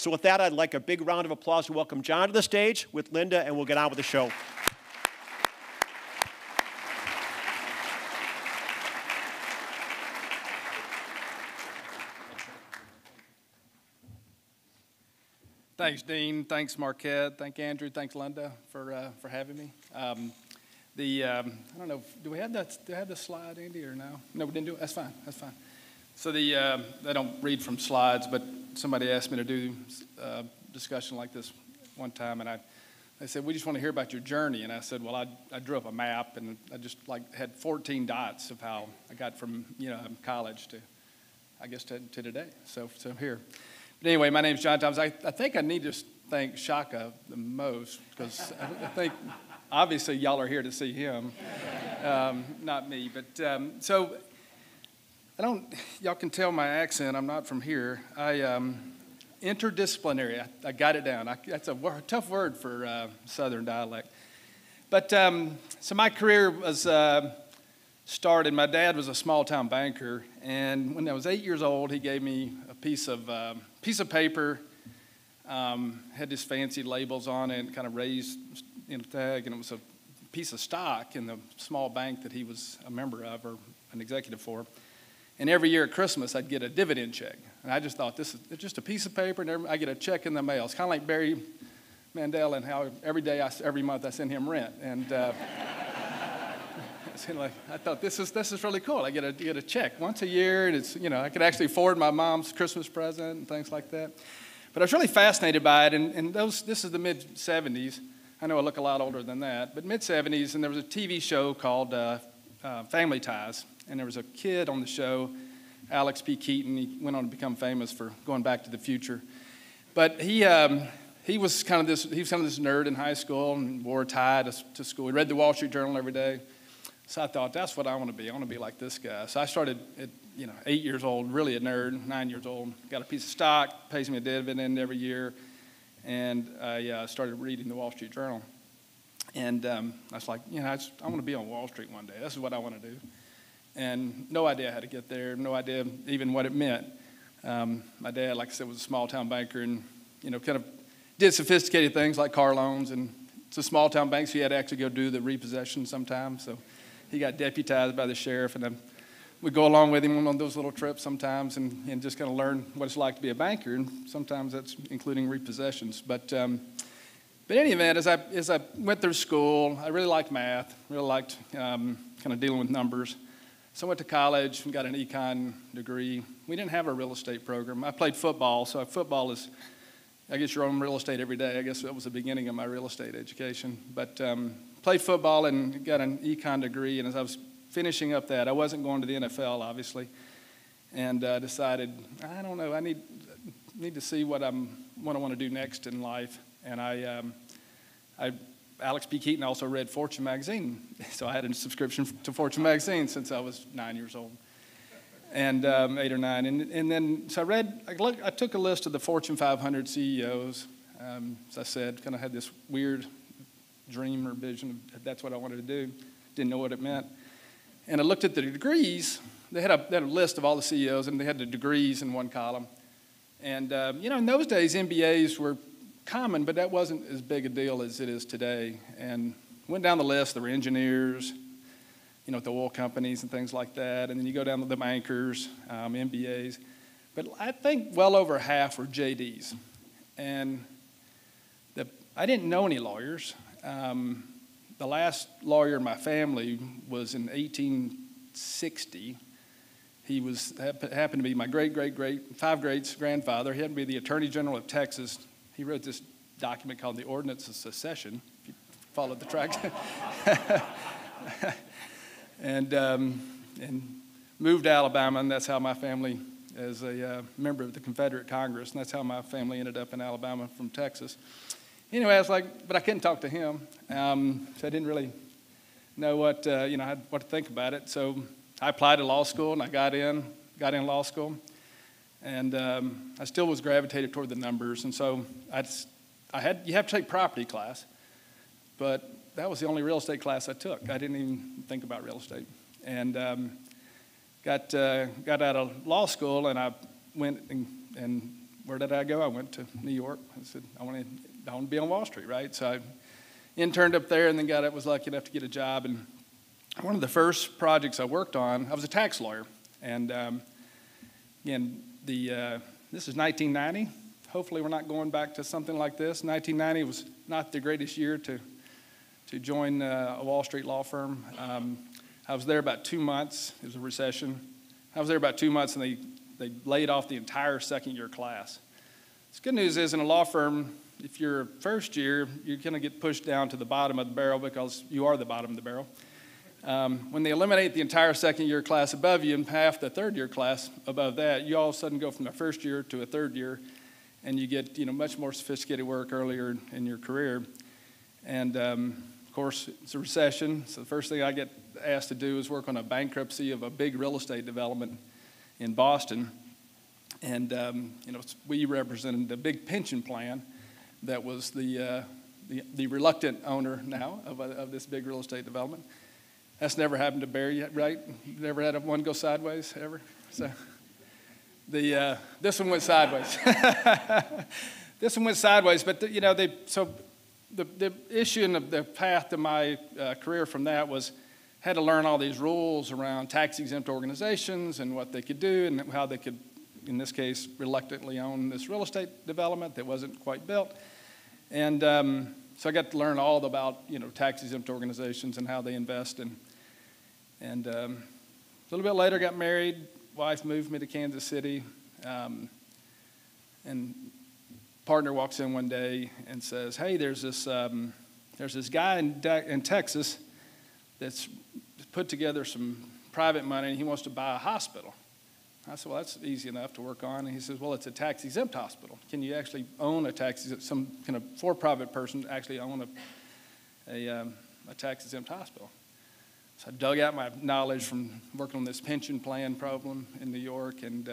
So with that, I'd like a big round of applause to welcome John to the stage with Linda, and we'll get on with the show. Thanks, Dean. Thanks, Marquette. Thank Andrew. Thanks, Linda, for having me. I don't know. Do we have that? Do I have the slide, Andy, or no? No, we didn't do it. That's fine. That's fine. So I don't read from slides, but somebody asked me to do a discussion like this one time, and they said, we just want to hear about your journey. And I said, well, I drew up a map, and I just had 14 dots of how I got from college to, I guess, to today. So here. But anyway, my name's John Thomas. I think I need to thank Shaka the most, because I think obviously y'all are here to see him, not me. But so y'all can tell my accent. I'm not from here. Interdisciplinary. I got it down. That's a tough word for Southern dialect. But so my career was started. My dad was a small-town banker, and when I was 8 years old, he gave me a piece of paper, had these fancy labels on it, and kind of raised in a tag, and it was a piece of stock in the small bank that he was a member of or an executive for. And every year at Christmas, I'd get a dividend check. And I just thought, this is just a piece of paper, and I get a check in the mail. It's kind of like Barry Mandel and how every month I send him rent. And I thought, this is really cool. I get a check once a year, and it's, I could actually afford my mom's Christmas present and things like that. But I was really fascinated by it, and this is the mid-'70s. I know I look a lot older than that, but mid-'70s, and there was a TV show called Family Ties, and there was a kid on the show, Alex P. Keaton. He went on to become famous for going back to the future. But he was kind of this nerd in high school and wore a tie to school. He read the Wall Street Journal every day. So I thought, that's what I want to be. I want to be like this guy. So I started at 8 years old, really a nerd, 9 years old. Got a piece of stock, pays me a dividend every year. And I started reading the Wall Street Journal. And I was like, I want to be on Wall Street one day. This is what I want to do. And no idea how to get there, no idea even what it meant. My dad, like I said, was a small-town banker and, kind of did sophisticated things like car loans. And it's a small-town bank, so he had to actually go do the repossession sometimes. So he got deputized by the sheriff, and then we'd go along with him on those little trips sometimes and just kind of learn what it's like to be a banker. And sometimes that's including repossessions. But in any event, as I went through school, I really liked math, really liked kind of dealing with numbers. So I went to college and got an econ degree. We didn't have a real estate program. I played football, so football is, I guess, your own real estate every day. I guess that was the beginning of my real estate education. But played football and got an econ degree, and as I was finishing up that, I wasn't going to the NFL, obviously, and decided, I don't know, I need to see what I want to do next in life. And Alex P. Keaton also read Fortune magazine, so I had a subscription to Fortune magazine since I was 9 years old, and 8 or 9. And then so I took a list of the Fortune 500 CEOs. As I said, kind of had this weird dream or vision of that's what I wanted to do. Didn't know what it meant. And I looked at the degrees. They had a list of all the CEOs, and they had the degrees in one column. And in those days, MBAs were common, but that wasn't as big a deal as it is today. And went down the list. There were engineers, at the oil companies and things like that. And then you go down to the bankers, MBAs. But I think well over half were JDs. And I didn't know any lawyers. The last lawyer in my family was in 1860. He happened to be my five greats grandfather. He happened to be the Attorney General of Texas. He wrote this document called the Ordinance of Secession, if you followed the tracks. and moved to Alabama, and that's how my family, as a member of the Confederate Congress, and that's how my family ended up in Alabama from Texas. Anyway, I was like, but I couldn't talk to him, so I didn't really know what to think about it. So I applied to law school, and I got in law school. And I still was gravitated toward the numbers, and so you have to take property class, but that was the only real estate class I took. I didn't even think about real estate, and got out of law school, and I went and where did I go? I went to New York. I said, I want to be on Wall Street, right? So I interned up there and then was lucky enough to get a job. And one of the first projects I worked on, I was a tax lawyer. And again, this is 1990. Hopefully we're not going back to something like this. 1990 was not the greatest year to join a Wall Street law firm. I was there about 2 months. It was a recession. I was there about 2 months, and they laid off the entire second-year class. The good news is in a law firm, if you're first year, you're going to get pushed down to the bottom of the barrel because you are the bottom of the barrel. When they eliminate the entire second-year class above you and half the third-year class above that, you all of a sudden go from a first year to a third year, and you get much more sophisticated work earlier in your career. And of course, it's a recession, so the first thing I get asked to do is work on a bankruptcy of a big real estate development in Boston. And we represented the big pension plan that was the reluctant owner now of this big real estate development. That's never happened to Barry yet, right? Never had one go sideways ever. So this one went sideways. This one went sideways, but the issue and the path to my career from that was had to learn all these rules around tax-exempt organizations and what they could do and how they could, in this case, reluctantly own this real estate development that wasn't quite built. And so I got to learn all about tax-exempt organizations and how they invest. And a little bit later, got married. Wife moved me to Kansas City, and partner walks in one day and says, "Hey, there's this guy in Texas that's put together some private money, and he wants to buy a hospital." I said, "Well, that's easy enough to work on." And he says, "Well, it's a tax-exempt hospital. Can you actually own a some kind of for-profit person actually own a tax-exempt hospital?" So I dug out my knowledge from working on this pension plan problem in New York, and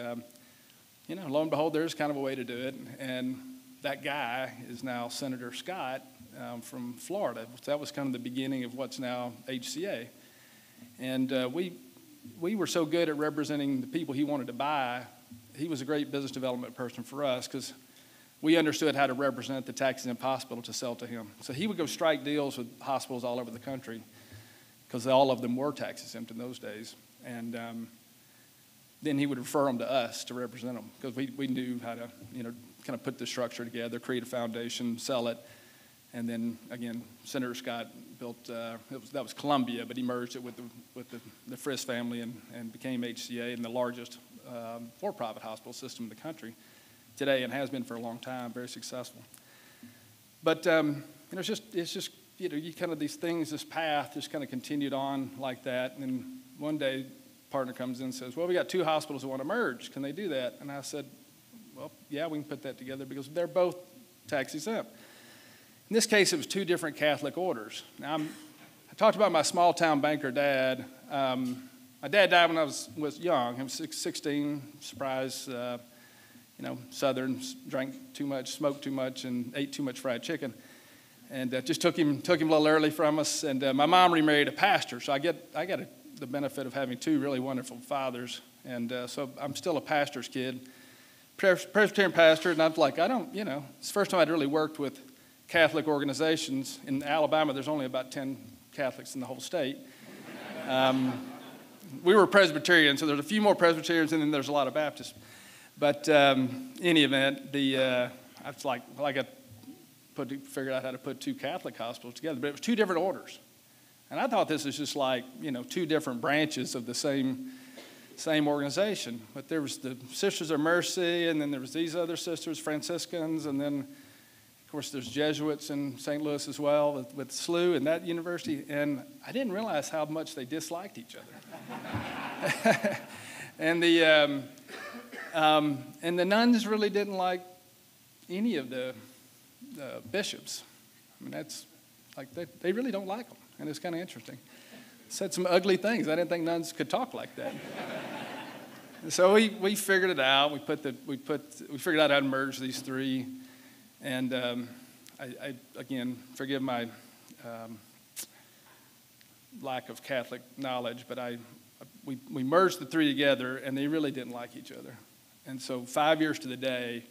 lo and behold, there's kind of a way to do it. And that guy is now Senator Scott from Florida. That was kind of the beginning of what's now HCA. And we were so good at representing the people he wanted to buy. He was a great business development person for us because we understood how to represent the tax-exempt hospital to sell to him. So he would go strike deals with hospitals all over the country because all of them were tax-exempt in those days. And then he would refer them to us to represent them because we knew how to, kind of put the structure together, create a foundation, sell it. And then, again, Senator Scott built, that was Columbia, but he merged it with the Frist family and became HCA and the largest for-profit hospital system in the country today, and has been for a long time, very successful. But, it's just you kind of these things, this path just kind of continued on like that. And then one day, partner comes in and says, "Well, we got two hospitals that want to merge. Can they do that?" And I said, "Well, yeah, we can put that together because they're both tax exempt." In this case, it was two different Catholic orders. Now, I talked about my small town banker dad. My dad died when I was young. I was 16, surprise, Southern, drank too much, smoked too much, and ate too much fried chicken. And just took him a little early from us. And my mom remarried a pastor, so I got the benefit of having two really wonderful fathers. And so I'm still a pastor's kid, Presbyterian pastor. And I was like, it's the first time I'd really worked with Catholic organizations. In Alabama, there's only about 10 Catholics in the whole state. We were Presbyterian, so there's a few more Presbyterians, and then there's a lot of Baptists. But in any event, I was like, well, I figured out how to put two Catholic hospitals together, but it was two different orders. And I thought this was just like, two different branches of the same organization. But there was the Sisters of Mercy, and then there was these other sisters, Franciscans, and then, of course, there's Jesuits in St. Louis as well with SLU and that university. And I didn't realize how much they disliked each other. And the nuns really didn't like any of the bishops. I mean, that's like they really don't like them, and it's kind of interesting. Said some ugly things. I didn't think nuns could talk like that. So we figured it out. We figured out how to merge these three, and I again forgive my lack of Catholic knowledge, but we merged the three together, and they really didn't like each other. And so 5 years to the day,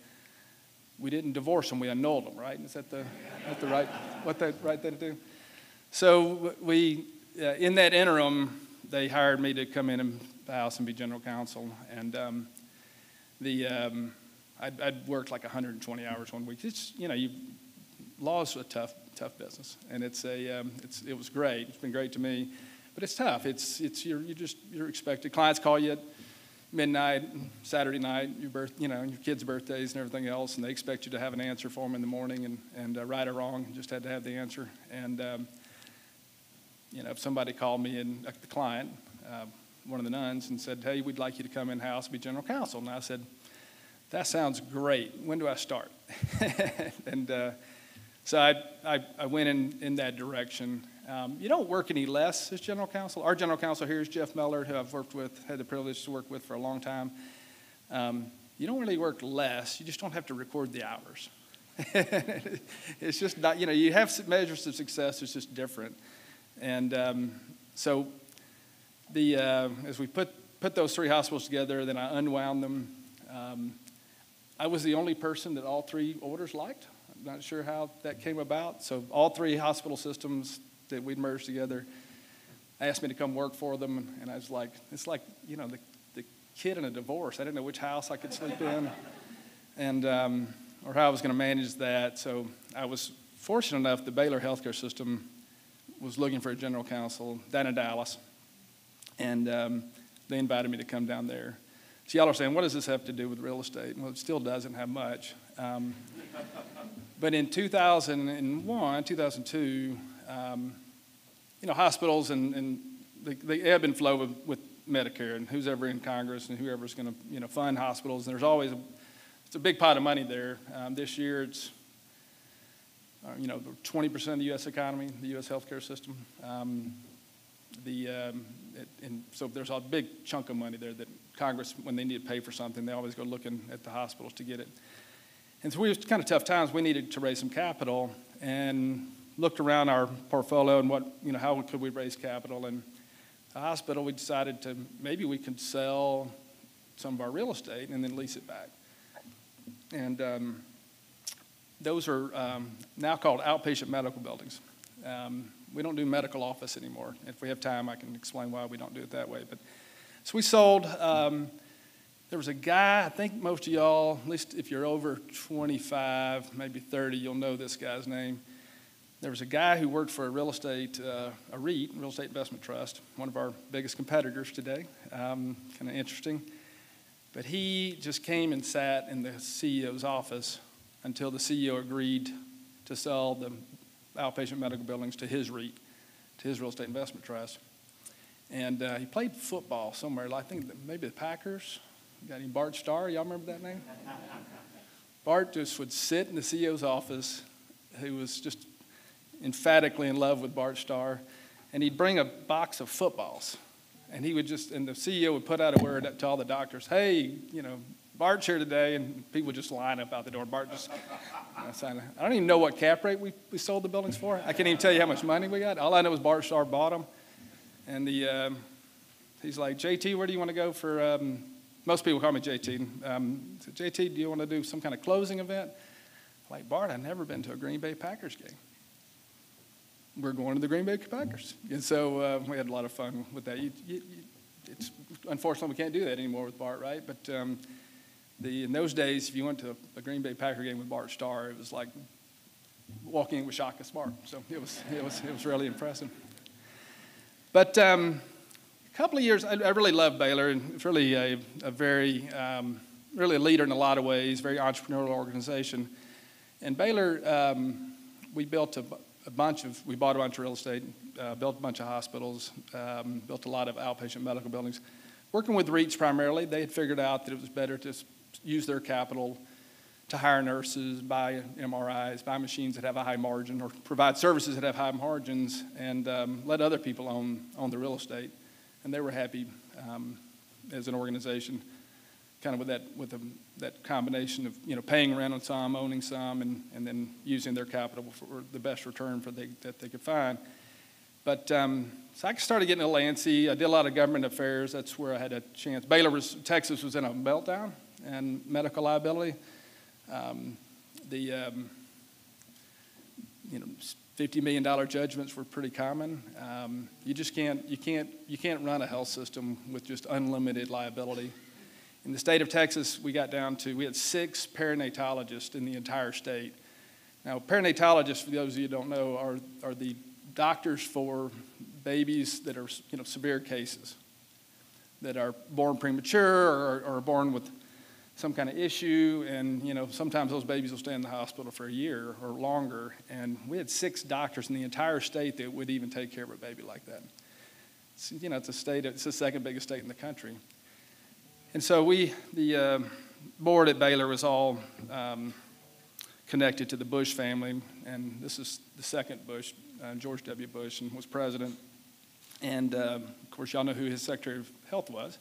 we didn't divorce them, we annulled them, right? Is that the right thing to do? So we, in that interim, they hired me to come in the house and be general counsel, and I'd worked like 120 hours one week. It's, law's a tough business, and it was great. It's been great to me, but it's tough. You're expected. Clients call you at midnight, Saturday night, your kids' birthdays and everything else, and they expect you to have an answer for them in the morning, and right or wrong, you just had to have the answer. And if somebody called me and the client, one of the nuns, and said, "Hey, we'd like you to come in-house and be general counsel," and I said, "That sounds great. When do I start?" And so I went in that direction. You don't work any less as general counsel. Our general counsel here is Jeff Miller, who I've had the privilege to work with for a long time. You don't really work less. You just don't have to record the hours. It's just not, you have measures of success. It's just different. And so as we put those three hospitals together, then I unwound them. I was the only person that all three orders liked. I'm not sure how that came about. So all three hospital systems that we'd merged together asked me to come work for them, and I was like, it's like, the kid in a divorce. I didn't know which house I could sleep in, and or how I was going to manage that. So I was fortunate enough the Baylor healthcare system was looking for a general counsel down in Dallas, and they invited me to come down there. So y'all are saying, what does this have to do with real estate? Well, it still doesn't have much. But in 2001, 2002, hospitals and the ebb and flow with Medicare and who's ever in Congress and whoever's going to fund hospitals. And there's always it's a big pot of money there. This year it's 20% of the U.S. economy, the U.S. healthcare system. And so there's a big chunk of money there that Congress, when they need to pay for something, they always go looking at the hospitals to get it. And so we was kind of tough times. We needed to raise some capital and looked around our portfolio and how could we raise capital. And the hospital, we decided maybe we could sell some of our real estate and then lease it back. And those are now called outpatient medical buildings. We don't do medical office anymore. If we have time, I can explain why we don't do it that way. But so we sold. There was a guy, I think most of y'all, at least if you're over 25, maybe 30, you'll know this guy's name. There was a guy who worked for a real estate, a REIT, Real Estate Investment Trust, one of our biggest competitors today. Kind of interesting. But he just came and sat in the CEO's office until the CEO agreed to sell the outpatient medical buildings to his REIT, to his Real Estate Investment Trust. And he played football somewhere, I think maybe the Packers. Got any Bart Starr? Y'all remember that name? Bart just would sit in the CEO's office, who was just emphatically in love with Bart Starr, and he'd bring a box of footballs. And he would and the CEO would put out a word to all the doctors, "Hey, Bart's here today," and people would just line up out the door. Bart just, I don't even know what cap rate we sold the buildings for. I can't even tell you how much money we got. All I know is Bart Starr bought them. And he's like, "JT, where do you want to go for," most people call me JT. So JT, do you want to do some kind of closing event? I'm like, "Bart, I've never been to a Green Bay Packers game." "We're going to the Green Bay Packers." And so we had a lot of fun with that. It's unfortunately, we can't do that anymore with Bart, right? But in those days, if you went to a Green Bay Packer game with Bart Starr, it was like walking in with Shaka Smart. So it was really impressive. But a couple of years, I really loved Baylor, and it's really a very, really a leader in a lot of ways, very entrepreneurial organization. And Baylor, we bought a bunch of real estate, built a bunch of hospitals, built a lot of outpatient medical buildings. Working with REITs primarily, they had figured out that it was better to use their capital to hire nurses, buy MRIs, buy machines that have a high margin, or provide services that have high margins, and let other people own the real estate. And they were happy as an organization, kind of with that combination of paying rent on some, owning some, and then using their capital for the best return that they could find. But so I started getting a little antsy. I did a lot of government affairs. That's where I had a chance. Texas was in a meltdown and medical liability. you know, $50 million judgments were pretty common. You just can't run a health system with just unlimited liability. In the state of Texas, we had 6 perinatologists in the entire state. Now, perinatologists, for those of you who don't know, are the doctors for babies that are, you know, severe cases, that are born premature or born with some kind of issue, and, you know, sometimes those babies will stay in the hospital for a year or longer. And we had 6 doctors in the entire state that would even take care of a baby like that. You know, it's the second biggest state in the country. And so the board at Baylor was all connected to the Bush family, and this is the second Bush, George W. Bush, and was president. And, of course, y'all know who his Secretary of Health was.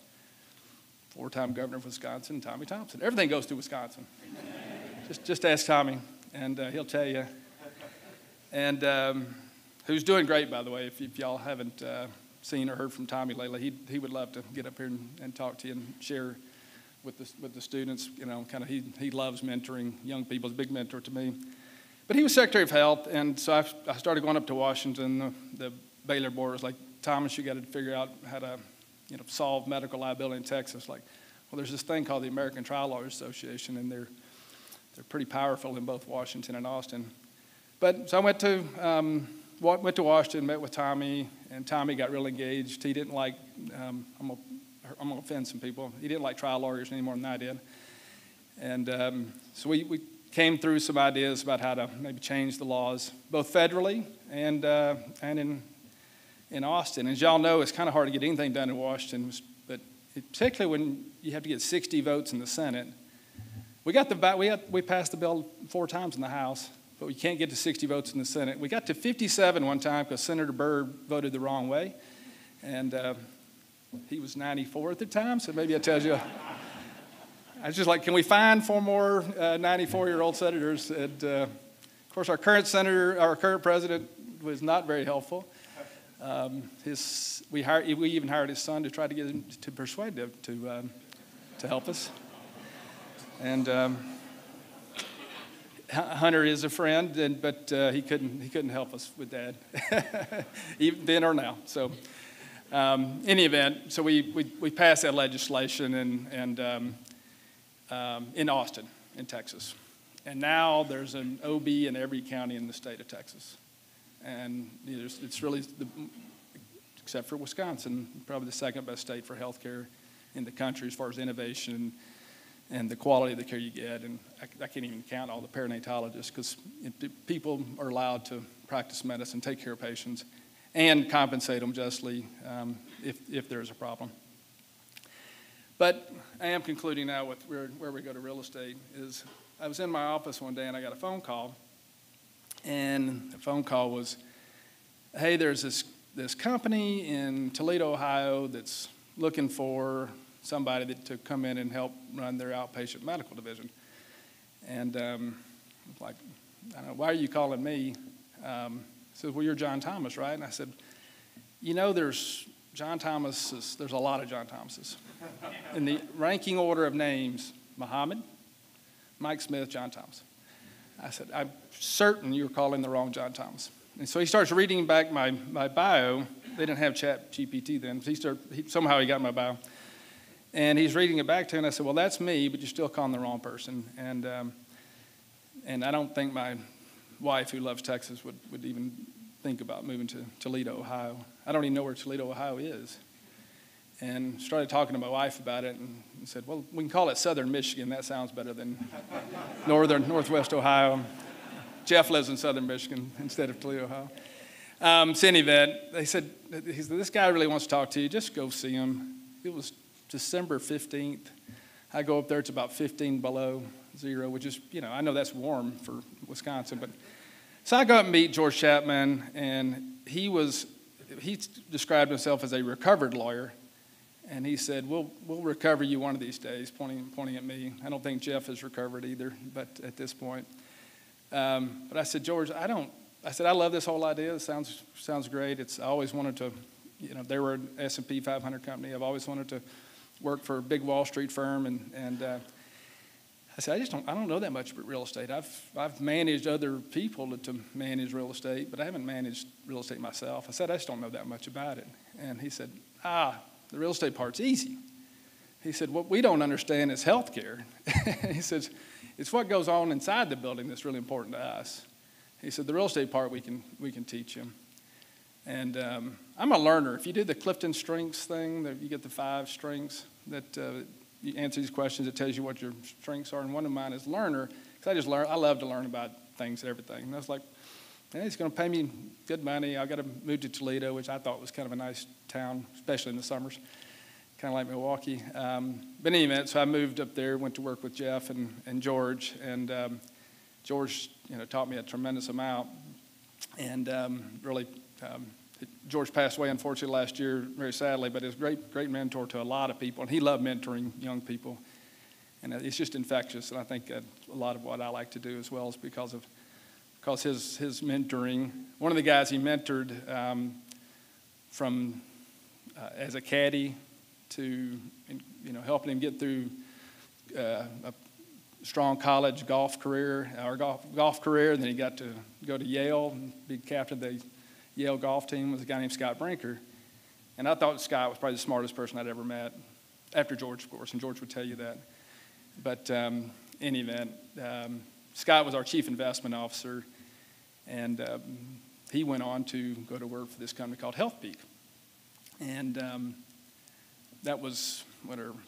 4-time governor of Wisconsin, Tommy Thompson. Everything goes through Wisconsin. just ask Tommy, and he'll tell you. And who's doing great, by the way. If y'all haven't seen or heard from Tommy lately, he would love to get up here and talk to you and share with the students. You know, kind of he loves mentoring young people. He's a big mentor to me. But he was Secretary of Health, and so I started going up to Washington. The Baylor board was like, Thomas, you got to figure out how to, you know, solve medical liability in Texas. Like, well, there's this thing called the American Trial Lawyers Association, and they're pretty powerful in both Washington and Austin. But so I went to Washington, met with Tommy, and Tommy got real engaged. He didn't like, I'm gonna offend some people. He didn't like trial lawyers any more than I did. And so we came through some ideas about how to maybe change the laws, both federally and in Austin. As y'all know, it's kind of hard to get anything done in Washington, but particularly when you have to get 60 votes in the Senate. We passed the bill 4 times in the House, but we can't get to 60 votes in the Senate. We got to 57 one time because Senator Byrd voted the wrong way, and he was 94 at the time, so maybe that tells you. I was just like, can we find 4 more 94-year-old senators? And of course, our current president was not very helpful. We even hired his son to try to get him to persuade him to help us. And Hunter is a friend, but he couldn't help us with Dad, even then or now. So, in any event, so we passed that legislation and in Austin, in Texas, and now there's an OB in every county in the state of Texas. And it's really, except for Wisconsin, probably the second best state for health care in the country as far as innovation and the quality of the care you get. And I can't even count all the perinatologists, because people are allowed to practice medicine, take care of patients, and compensate them justly if there's a problem. But I am concluding now with where we go to real estate. Is I was in my office one day and I got a phone call. And the phone call was, hey, there's this company in Toledo, Ohio that's looking for somebody to come in and help run their outpatient medical division. And I was like, I don't know, why are you calling me? He said, well, you're John Thomas, right? And I said, you know, there's a lot of John Thomases. In the ranking order of names, Muhammad, Mike Smith, John Thomas. I said, I'm certain you're calling the wrong John Thomas. And so he starts reading back my bio. They didn't have Chat GPT then. Somehow he got my bio. And he's reading it back to me, and I said, well, that's me, but you're still calling the wrong person. And I don't think my wife, who loves Texas, would even think about moving to Toledo, Ohio. I don't even know where Toledo, Ohio is. And started talking to my wife about it and said, well, we can call it Southern Michigan. That sounds better than Northwest Ohio. Jeff lives in Southern Michigan instead of Toledo, Ohio. So in any event, he said, this guy really wants to talk to you. Just go see him. It was December 15th. I go up there. It's about 15 below zero, which is, you know, I know that's warm for Wisconsin. But so I go up and meet George Chapman, and he described himself as a recovered lawyer. And he said, we'll recover you one of these days, pointing at me. I don't think Jeff has recovered either, but at this point. But I said, George, I love this whole idea. It sounds great. I always wanted to, you know, they were an S&P 500 company. I've always wanted to work for a big Wall Street firm. And I said, I don't know that much about real estate. I've managed other people to manage real estate, but I haven't managed real estate myself. I said, I just don't know that much about it. And he said, the real estate part's easy. He said, what we don't understand is healthcare. He says, it's what goes on inside the building that's really important to us. He said, the real estate part we can teach you. And I'm a learner. If you do the Clifton Strengths thing, you get the 5 strengths that you answer these questions. It tells you what your strengths are. And one of mine is learner, because I love to learn about things and everything. And I was like, hey, he's going to pay me good money. I got to move to Toledo, which I thought was kind of a nice town, especially in the summers, kind of like Milwaukee. But anyway, so I moved up there, went to work with Jeff and George. And George, taught me a tremendous amount. And really, George passed away, unfortunately, last year, very sadly, but he was a great mentor to a lot of people. And he loved mentoring young people. And it's just infectious. And I think a lot of what I like to do as well is because his mentoring. One of the guys he mentored from as a caddy to helping him get through a strong college golf career, and then he got to go to Yale and be captain of the Yale golf team, was a guy named Scott Brinker. And I thought Scott was probably the smartest person I'd ever met, after George, of course, and George would tell you that. But in any event, Scott was our chief investment officer, and he went on to go to work for this company called Healthpeak. And that was,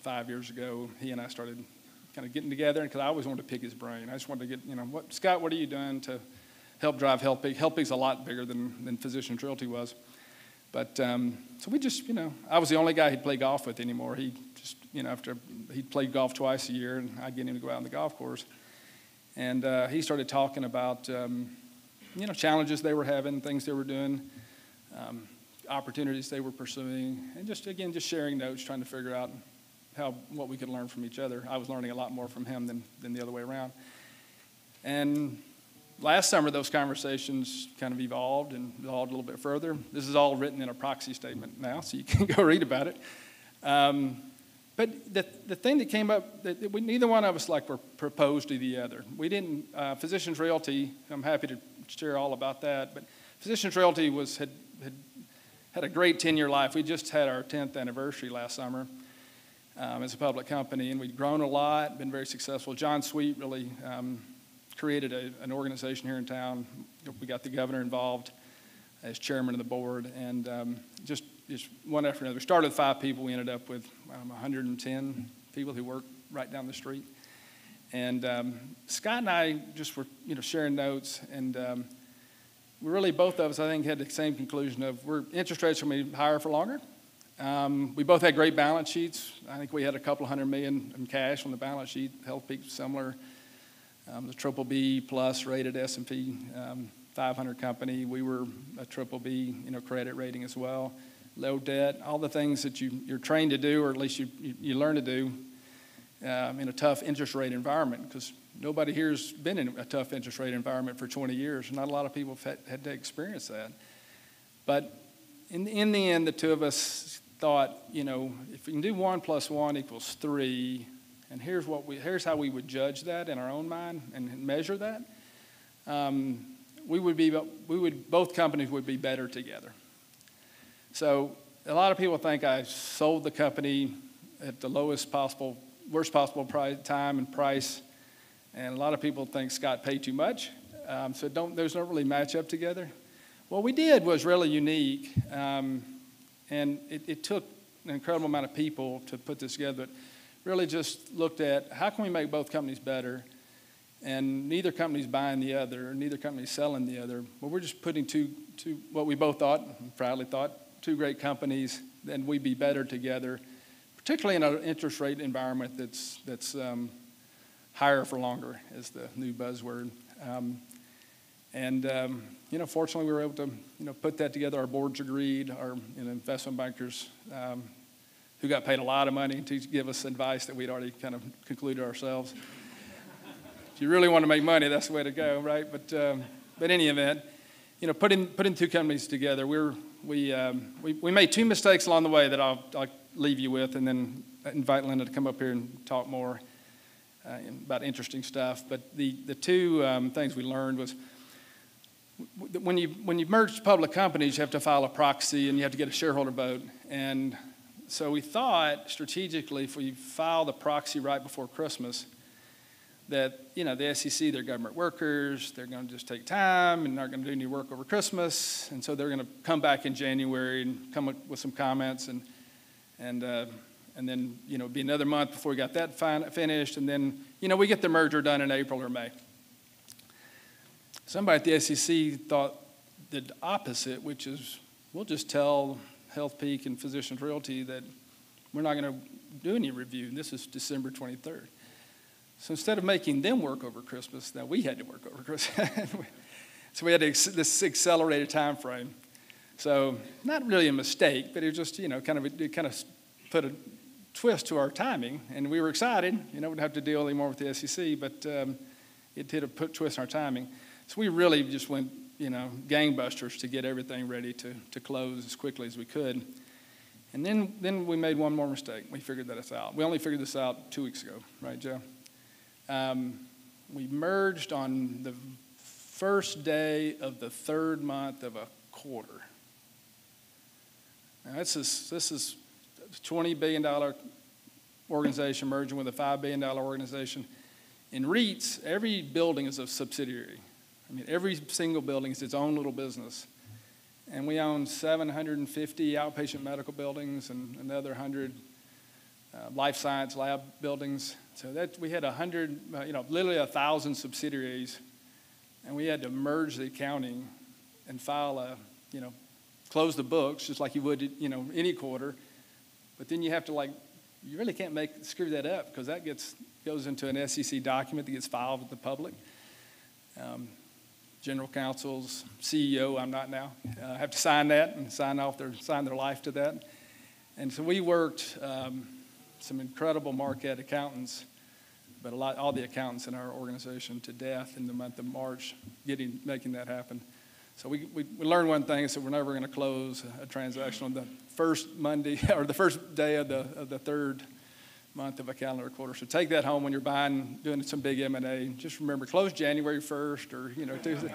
5 years ago, he and I started kind of getting together, because I always wanted to pick his brain. I just wanted to get, Scott, what are you doing to help drive Healthpeak? Healthpeak's a lot bigger than Physicians Realty was. But so we just, I was the only guy he'd play golf with anymore. He just, after he'd played golf twice a year, and I'd get him to go out on the golf course. And he started talking about, challenges they were having, things they were doing, opportunities they were pursuing, and just sharing notes, trying to figure out what we could learn from each other. I was learning a lot more from him than the other way around. And last summer, those conversations kind of evolved a little bit further. This is all written in a proxy statement now, so you can go read about it. But the thing that came up, that neither one of us were proposed to the other. We didn't, Physicians Realty, I'm happy to share all about that, but Physicians Realty had a great 10-year life. We just had our 10th anniversary last summer as a public company, and we'd grown a lot, been very successful. John Sweet really created an organization here in town. We got the governor involved as chairman of the board, and just one after another. We started with 5 people. We ended up with 110 people who work right down the street. And Scott and I just were sharing notes, and we really, both of us, I think, had the same conclusion of interest rates are going to be higher for longer. We both had great balance sheets. I think we had a couple $100 million in cash on the balance sheet. Healthpeak was similar. The BBB plus rated S&P 500 company. We were a BBB, credit rating as well. Low debt, all the things that you're trained to do, or at least you learn to do in a tough interest rate environment, because nobody here has been in a tough interest rate environment for 20 years. Not a lot of people have had to experience that. But in the end, the two of us thought, if we can do 1 + 1 = 3, and here's how we would judge that in our own mind and measure that, both companies would be better together. So a lot of people think I sold the company at the worst possible time and price, and a lot of people think Scott paid too much. So those don't really match up together. What we did was really unique, and it took an incredible amount of people to put this together. But really just looked at how can we make both companies better, and neither company's buying the other, or neither company's selling the other. But we're just putting two what we both thought, and proudly thought, 2 great companies, and we'd be better together, particularly in an interest rate environment that's higher for longer, is the new buzzword. Fortunately, we were able to put that together. Our boards agreed. Our investment bankers, who got paid a lot of money to give us advice that we'd already kind of concluded ourselves. If you really want to make money, that's the way to go, right? But in any event, putting 2 companies together, we made 2 mistakes along the way that I'll leave you with, and then invite Linda to come up here and talk more. about interesting stuff. But the two things we learned was when you merge public companies, you have to file a proxy and you have to get a shareholder vote. And so we thought strategically, if we file the proxy right before Christmas, that, the SEC, they're government workers, they're going to just take time and aren't going to do any work over Christmas. And so they're going to come back in January and come up with some comments. And then, it'd be another month before we got that finished. And then, we get the merger done in April or May. Somebody at the SEC thought the opposite, which is we'll just tell Healthpeak and Physicians Realty that we're not going to do any review. And this is December 23rd. So instead of making them work over Christmas, now we had to work over Christmas. So we had this accelerated time frame. So not really a mistake, but it just, kind of put a twist to our timing. And we were excited, we didn't have to deal anymore with the SEC, but it did a twist in our timing. So we really just went, gangbusters to get everything ready to close as quickly as we could. And then we made one more mistake. We figured that out. We only figured this out 2 weeks ago, right, Joe? We merged on the first day of the third month of a quarter. Now this is a $20 billion organization merging with a $5 billion organization. In REITs, every building is a subsidiary. Every single building is its own little business. And we own 750 outpatient medical buildings and another 100 life science lab buildings. So that we had 100, literally 1,000 subsidiaries, and we had to merge the accounting and file close the books just like you would, any quarter. But then you have to you really can't screw that up because that goes into an SEC document that gets filed with the public. General counsel's CEO, I'm not now, have to sign that and sign their life to that. And so we worked some incredible Marquette accountants, but all the accountants in our organization to death in the month of March, making that happen. So we learned one thing, so we're never going to close a transaction on the first Monday or the first day of the third month of a calendar quarter. So take that home when you're doing some big M&A. Just remember, close January 1st or Tuesday.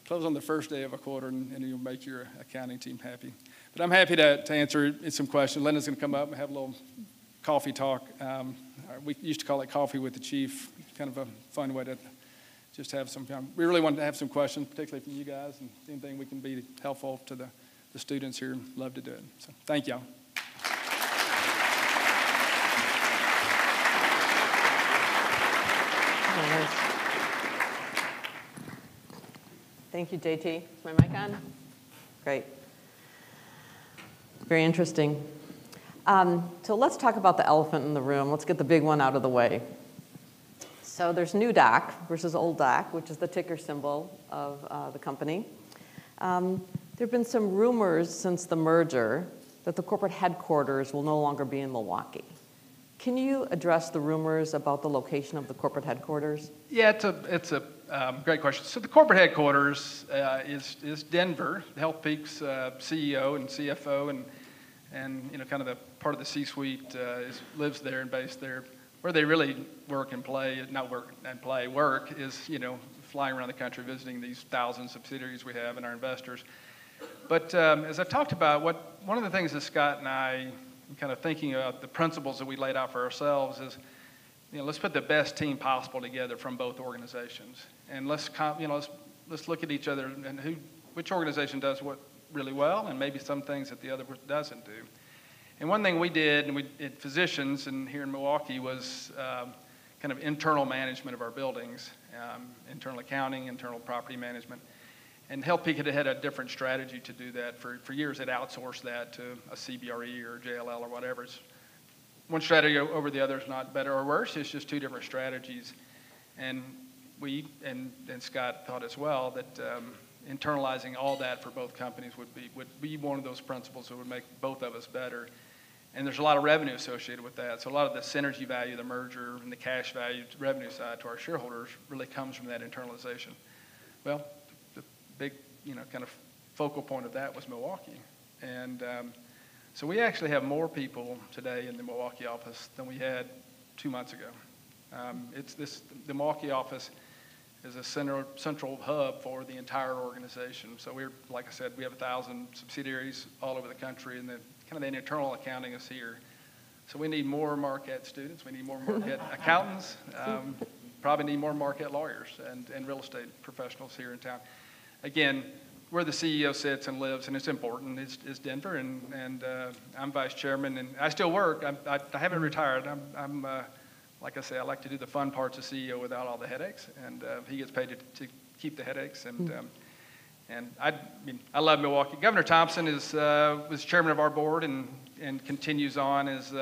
Close on the first day of a quarter, and you'll make your accounting team happy. But I'm happy to answer some questions. Linda's going to come up and have a little coffee talk. We used to call it Coffee with the Chief. Kind of a fun way to just have some time. We really wanted to have some questions, particularly from you guys, and anything we can be helpful to the students here. Love to do it. So thank y'all. Thank you, JT. Is my mic on? Great. Very interesting. So let's talk about the elephant in the room. Let's get the big one out of the way. So there's new DOC versus old DOC, which is the ticker symbol of the company. There have been some rumors since the merger that the corporate headquarters will no longer be in Milwaukee. Can you address the rumors about the location of the corporate headquarters? Yeah, it's a great question. So the corporate headquarters is Denver. Healthpeak's CEO and CFO and kind of the part of the C-suite lives there and based there. Where they really work and play, not work and play, work is flying around the country visiting these 1,000 subsidiaries we have and our investors. But as I've talked about, one of the things that Scott and I kind of thinking about the principles that we laid out for ourselves is, let's put the best team possible together from both organizations, and let's look at each other and which organization does what really well, and maybe some things that the other doesn't do. And one thing we did, and we at Physicians and here in Milwaukee, was kind of internal management of our buildings, internal accounting, internal property management. And Healthpeak had a different strategy to do that. For years, it outsourced that to a CBRE or JLL or whatever. One strategy over the other is not better or worse. It's just two different strategies. And we and Scott thought as well that internalizing all that for both companies would be one of those principles that would make both of us better. And there's a lot of revenue associated with that. So a lot of the synergy value of the merger and the cash value revenue side to our shareholders really comes from that internalization. Well, the big, kind of focal point of that was Milwaukee. And so we actually have more people today in the Milwaukee office than we had 2 months ago. The Milwaukee office is a central hub for the entire organization. So like I said, we have 1,000 subsidiaries all over the country, and the internal accounting is here. So we need more Marquette students. We need more Marquette accountants. Probably need more Marquette lawyers and real estate professionals here in town. Again, where the CEO sits and lives, and it's important, is Denver, and I'm vice chairman, and I still work. I haven't retired. I'm like I say, I like to do the fun parts of CEO without all the headaches, and he gets paid to keep the headaches. And I love Milwaukee. Governor Thompson was chairman of our board and continues on as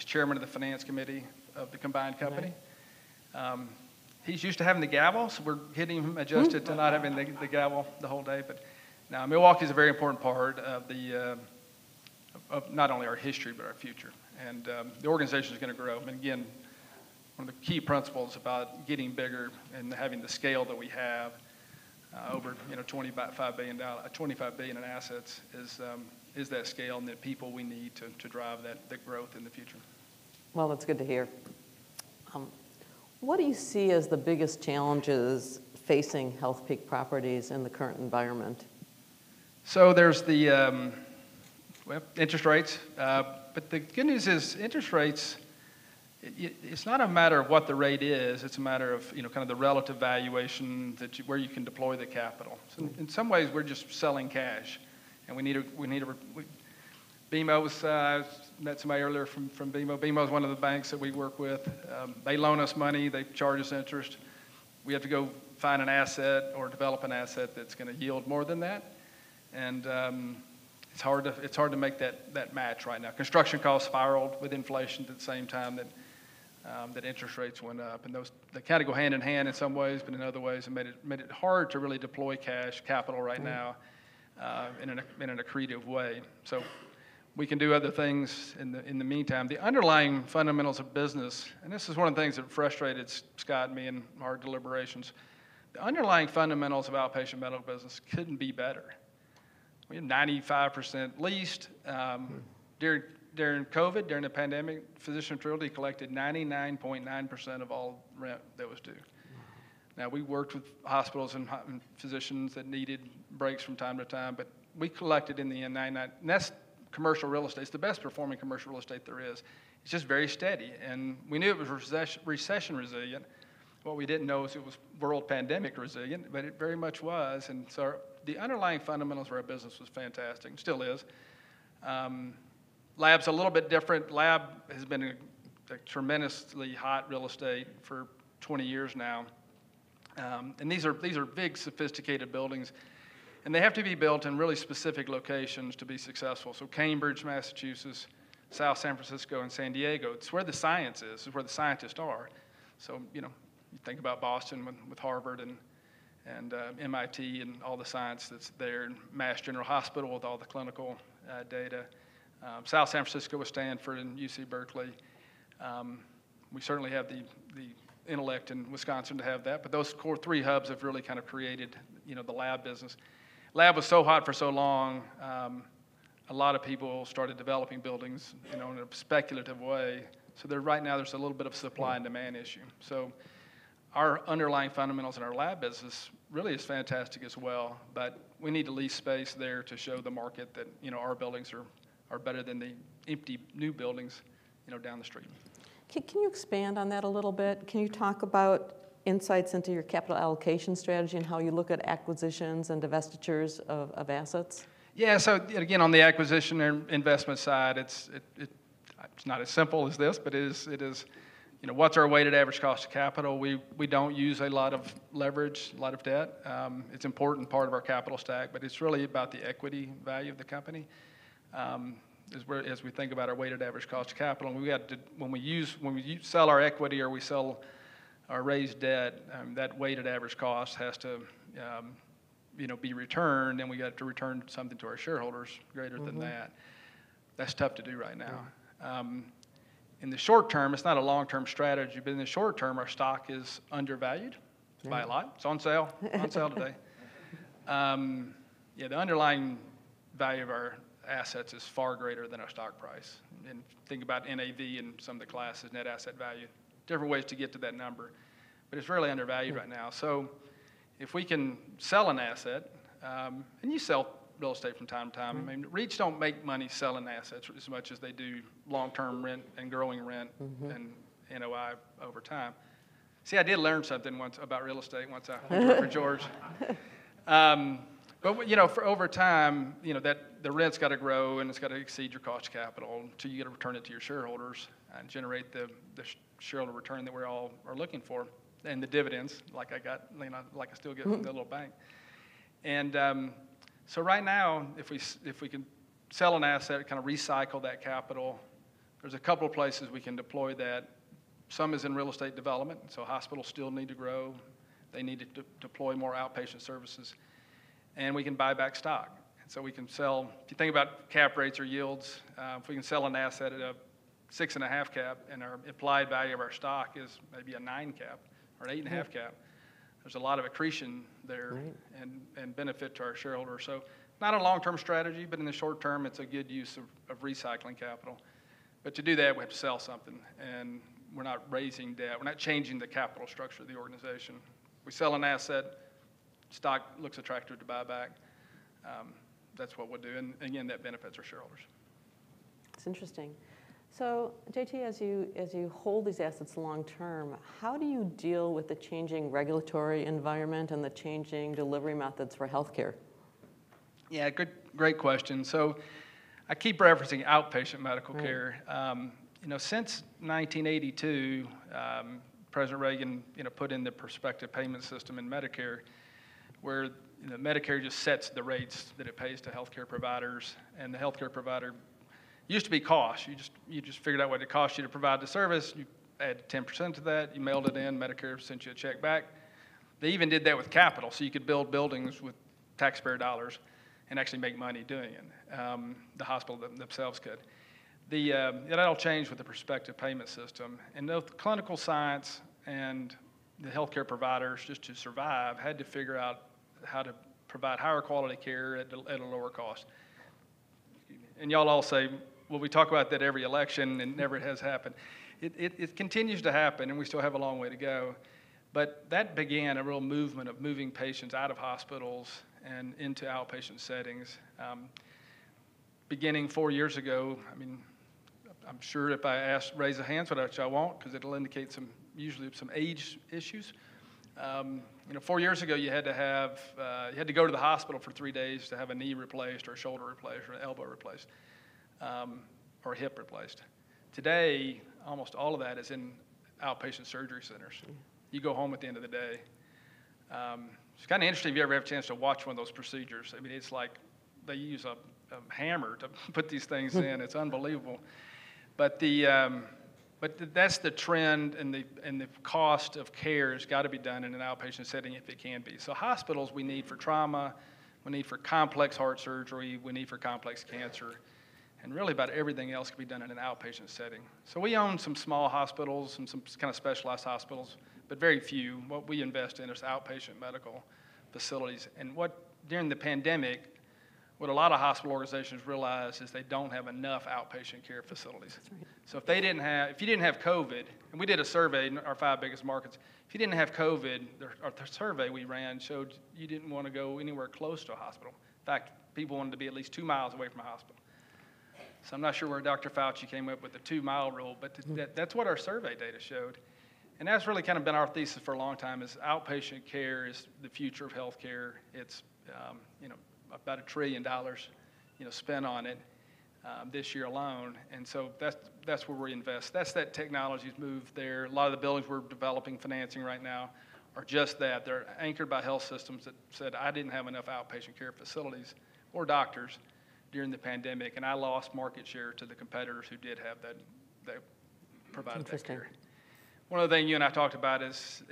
chairman of the finance committee of the combined company. He's used to having the gavel, so we're getting him adjusted to not having the gavel the whole day. But now Milwaukee is a very important part of of not only our history but our future. And the organization is going to grow. And again, one of the key principles about getting bigger and having the scale that we have, over $25 billion in assets, is that scale and the people we need to drive that growth in the future. Well, that's good to hear. What do you see as the biggest challenges facing Healthpeak properties in the current environment? So there's the interest rates, but the good news is interest rates, it's not a matter of what the rate is, it's a matter of kind of the relative valuation where you can deploy the capital. So in some ways we're just selling cash, and we need BMO I met somebody earlier from BMO. BMO is one of the banks that we work with. They loan us money, they charge us interest. We have to go find an asset or develop an asset that's going to yield more than that. And it's hard to make that match right now. Construction costs spiraled with inflation at the same time that interest rates went up. And they kind of go hand in hand in some ways, but in other ways it made it hard to really deploy capital right now in an accretive way. So we can do other things in the meantime. The underlying fundamentals of business, and this is one of the things that frustrated Scott and me in our deliberations, the underlying fundamentals of outpatient medical business couldn't be better. We have 95% leased. During COVID, during the pandemic, Physicians Realty collected 99.9% of all rent that was due. Now, we worked with hospitals and physicians that needed breaks from time to time, but we collected in the end 99%. And that's commercial real estate. It's the best performing commercial real estate there is. It's just very steady. And we knew it was recession resilient. What we didn't know is it was world pandemic resilient, but it very much was. And so the underlying fundamentals of our business was fantastic, and still is. Lab's a little bit different. Lab has been a tremendously hot real estate for 20 years now. And these are big, sophisticated buildings. And they have to be built in really specific locations to be successful. So Cambridge, Massachusetts, South San Francisco, and San Diego, it's where the science is, it's where the scientists are. So, you think about Boston with Harvard and MIT and all the science that's there, and Mass General Hospital with all the clinical data. South San Francisco with Stanford and UC Berkeley. We certainly have the intellect in Wisconsin to have that, but those core three hubs have really kind of created, the lab business. Lab was so hot for so long, a lot of people started developing buildings, in a speculative way. So right now there's a little bit of supply and demand issue. So our underlying fundamentals in our lab business really is fantastic as well, but we need to lease space there to show the market that, our buildings are better than the empty new buildings, down the street. Can you expand on that a little bit? Can you talk about insights into your capital allocation strategy and how you look at acquisitions and divestitures of assets? Yeah, so again, on the acquisition and investment side, it's not as simple as this, but it is, what's our weighted average cost of capital? We don't use a lot of leverage, a lot of debt. It's an important part of our capital stack, but it's really about the equity value of the company. As we think about our weighted average cost of capital, and when we sell our equity or we sell our raised debt, that weighted average cost has to, be returned, and we got to return something to our shareholders greater than that. That's tough to do right now. In the short term, it's not a long-term strategy, but in the short term, our stock is undervalued by a lot. It's on sale today. The underlying value of our assets is far greater than our stock price. And think about NAV and some of the classes, net asset value. different ways to get to that number, but it's really undervalued right now. So if we can sell an asset, and you sell real estate from time to time. I mean, REITs don't make money selling assets as much as they do long-term rent and growing rent and NOI over time. See, I did learn something once about real estate once I worked for George. But you know, for over time, you know, that the rent's got to grow and it's got to exceed your cost of capital until you got to return it to your shareholders and generate the shareholder return that we all are looking for, and the dividends, like I got, you know, like I still get from the little bank. And so right now, if we can sell an asset, kind of recycle that capital, there's a couple of places we can deploy that. Some is in real estate development, so hospitals still need to grow. They need to deploy more outpatient services. And we can buy back stock. And so we can sell, if you think about cap rates or yields, if we can sell an asset at a 6.5 cap and our implied value of our stock is maybe a 9 cap or an 8.5 cap, there's a lot of accretion there and benefit to our shareholders. So not a long-term strategy, but in the short term, it's a good use of recycling capital. But to do that, we have to sell something, and we're not raising debt. We're not changing the capital structure of the organization. We sell an asset, stock looks attractive to buy back. That's what we'll do, and again, that benefits our shareholders. It's interesting. So, JT, as you hold these assets long term, how do you deal with the changing regulatory environment and the changing delivery methods for healthcare? Yeah, great question. So, I keep referencing outpatient medical care. You know, since 1982, President Reagan, you know, put in the prospective payment system in Medicare, where you know, Medicare just sets the rates that it pays to healthcare providers, and the healthcare provider used to be cost. You just figured out what it cost you to provide the service. You add 10% to that. You mailed it in. Medicare sent you a check back. They even did that with capital, so you could build buildings with taxpayer dollars and actually make money doing it. The hospital themselves could. That all changed with the prospective payment system, and the clinical science and the healthcare providers, just to survive, had to figure out how to provide higher quality care at a lower cost. And y'all all say, well, we talk about that every election, and never has happened. It continues to happen, and we still have a long way to go. But that began a real movement of moving patients out of hospitals and into outpatient settings. Beginning 4 years ago, I mean, I'm sure if I raise a hand, which I won't, because it'll indicate usually some age issues. You know, 4 years ago, you had to go to the hospital for 3 days to have a knee replaced or a shoulder replaced or an elbow replaced or a hip replaced. Today, almost all of that is in outpatient surgery centers. You go home at the end of the day. It's kind of interesting if you ever have a chance to watch one of those procedures. I mean, it's like they use a hammer to put these things in. It's unbelievable. But that's the trend, and the cost of care has got to be done in an outpatient setting if it can be. So hospitals we need for trauma, we need for complex heart surgery, we need for complex cancer, and really about everything else can be done in an outpatient setting. So we own some small hospitals and some kind of specialized hospitals, but very few. What we invest in is outpatient medical facilities. And during the pandemic, what a lot of hospital organizations realize is they don't have enough outpatient care facilities. Right. So if you didn't have COVID, and we did a survey in our 5 biggest markets, if you didn't have COVID, the survey we ran showed you didn't want to go anywhere close to a hospital. In fact, people wanted to be at least 2 miles away from a hospital. So I'm not sure where Dr. Fauci came up with the 2-mile rule, but that's what our survey data showed. And that's really kind of been our thesis for a long time, is outpatient care is the future of healthcare. It's, you know, about $1 trillion, you know, spent on it this year alone, and so that's where we invest. That technology's moved there. A lot of the buildings we're developing financing right now are just that. They're anchored by health systems that said, I didn't have enough outpatient care facilities or doctors during the pandemic, and I lost market share to the competitors who did have that provided that care. One of the things you and I talked about is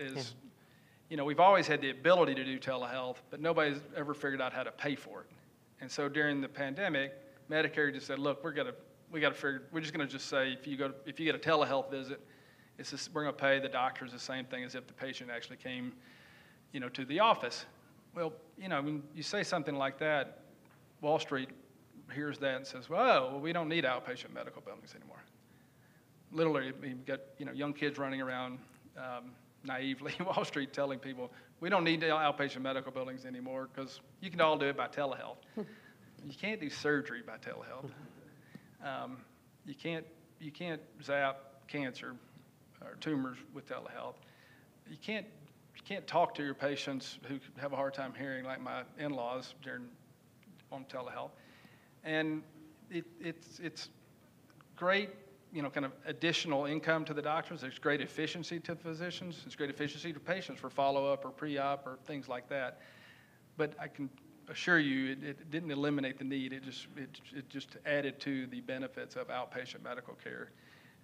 you know, we've always had the ability to do telehealth, but nobody's ever figured out how to pay for it. And so during the pandemic, Medicare just said, look, we're just going to just say, if you get a telehealth visit, we're going to pay the doctors the same thing as if the patient actually came, you know, to the office. Well, you know, when you say something like that, Wall Street hears that and says, well, we don't need outpatient medical buildings anymore. literally, we've got young kids running around naively Wall Street telling people we don't need outpatient medical buildings anymore because you can all do it by telehealth. You can't do surgery by telehealth. You can't zap cancer or tumors with telehealth. You can't talk to your patients who have a hard time hearing, like my in-laws on telehealth. And it's great, kind of additional income to the doctors. There's great efficiency to the physicians. There's great efficiency to patients for follow-up or pre-op or things like that. But I can assure you, it didn't eliminate the need. It just added to the benefits of outpatient medical care.